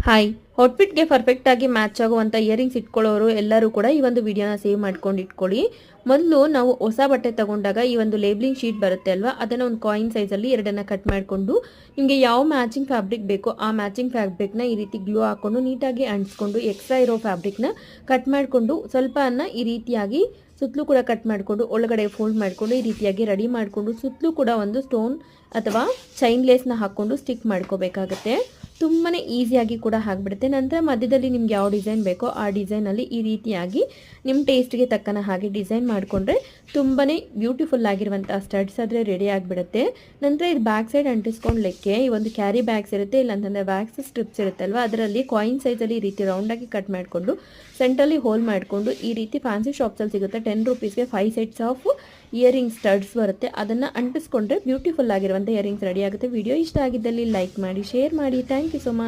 Hi, ಔಟ್ಫಿಟ್‌ಗೆ ಪರ್ಫೆಕ್ಟಾಗಿ match ಆಗುವಂಥ earrings ಇಟ್ಕೊಳ್ಳೋರು ಎಲ್ಲರೂ ಕೂಡ ಈ ಒಂದು ವಿಡಿಯೋನ ಸೇವ್ ಮಾಡ್ಕೊಂಡು ಇಟ್ಕೊಳ್ಳಿ. ಮೊದಲು ನಾವು ಹೊಸ ಬಟ್ಟೆ ತಗೊಂಡಾಗ ಈ ಒಂದು ಲೇಬಲಿಂಗ್ ಶೀಟ್ ಬರುತ್ತೆ ಅಲ್ವಾ, ಅದನ್ನು ಒಂದು ಕಾಯಿನ್ ಸೈಜಲ್ಲಿ ಎರಡನ್ನ ಕಟ್ ಮಾಡಿಕೊಂಡು ನಿಮಗೆ ಯಾವ ಮ್ಯಾಚಿಂಗ್ ಫ್ಯಾಬ್ರಿಕ್ ಬೇಕೋ ಆ ಮ್ಯಾಚಿಂಗ್ ಫ್ಯಾಬ್ರಿಕ್ನ ಈ ರೀತಿ ಗ್ಲೂ ಹಾಕ್ಕೊಂಡು ನೀಟಾಗಿ ಅಂಟಿಸ್ಕೊಂಡು ಎಕ್ಸ್ಟ್ರಾ ಇರೋ ಫ್ಯಾಬ್ರಿಕ್ನ ಕಟ್ ಮಾಡಿಕೊಂಡು ಸ್ವಲ್ಪನ ಈ ರೀತಿಯಾಗಿ ಸುತ್ತಲೂ ಕೂಡ ಕಟ್ ಮಾಡಿಕೊಂಡು ಒಳಗಡೆ ಫೋಲ್ಡ್ ಮಾಡಿಕೊಂಡು ಈ ರೀತಿಯಾಗಿ ರೆಡಿ ಮಾಡಿಕೊಂಡು ಸುತ್ತಲೂ ಕೂಡ ಒಂದು ಸ್ಟೋನ್ ಅಥವಾ ಚೈನ್ ಲೇಸ್ನ ಹಾಕ್ಕೊಂಡು ಸ್ಟಿಕ್ ಮಾಡ್ಕೋಬೇಕಾಗತ್ತೆ. ತುಂಬಾ ಈಸಿಯಾಗಿ ಕೂಡ ಆಗಿಬಿಡುತ್ತೆ. ನಂತರ ಮಧ್ಯದಲ್ಲಿ ನಿಮ್ಗೆ ಯಾವ ಡಿಸೈನ್ ಬೇಕೋ ಆ ಡಿಸೈನಲ್ಲಿ ಈ ರೀತಿಯಾಗಿ ನಿಮ್ಮ ಟೇಸ್ಟ್ಗೆ ತಕ್ಕನ ಹಾಗೆ ಡಿಸೈನ್ ಮಾಡಿಕೊಂಡ್ರೆ ತುಂಬಾ ಬ್ಯೂಟಿಫುಲ್ ಆಗಿರುವಂಥ ಸ್ಟಡ್ಸ್ ಆದರೆ ರೆಡಿ ಆಗಿಬಿಡುತ್ತೆ. ನಂತರ ಇದು ಬ್ಯಾಕ್ ಸೈಡ್ ಅಂಟಿಸ್ಕೊಂಡ್ಲಿಕ್ಕೆ ಈ ಒಂದು ಕ್ಯಾರಿ ಬ್ಯಾಗ್ಸ್ ಇರುತ್ತೆ, ಇಲ್ಲಾಂತಂದರೆ ಬ್ಯಾಗ್ಸ್ ಸ್ಟ್ರಿಪ್ಸ್ ಇರುತ್ತಲ್ವ, ಅದರಲ್ಲಿ ಕಾಯಿನ್ ಸೈಜಲ್ಲಿ ಈ ರೀತಿ ರೌಂಡಾಗಿ ಕಟ್ ಮಾಡಿಕೊಂಡು ಸೆಂಟ್ರಲ್ಲಿ ಹೋಲ್ ಮಾಡಿಕೊಂಡು ಈ ರೀತಿ ಫ್ಯಾನ್ಸಿ ಶಾಪ್ಸಲ್ಲಿ ಸಿಗುತ್ತೆ 10 ರೂಪೀಸ್ಗೆ 5 ಸೆಟ್ಸ್ ಆಫ್ ಇಯರಿಂಗ್ ಸ್ಟಡ್ಸ್ ಬರುತ್ತೆ. ಅದನ್ನು ಅಂಟಿಸ್ಕೊಂಡ್ರೆ ಬ್ಯೂಟಿಫುಲ್ ಆಗಿರುವಂಥ ಇಯರಿಂಗ್ಸ್ ರೆಡಿ ಆಗುತ್ತೆ. ವಿಡಿಯೋ ಇಷ್ಟ ಆಗಿದ್ದಲ್ಲಿ ಲೈಕ್ ಮಾಡಿ, ಶೇರ್ ಮಾಡಿ. Thank you so much.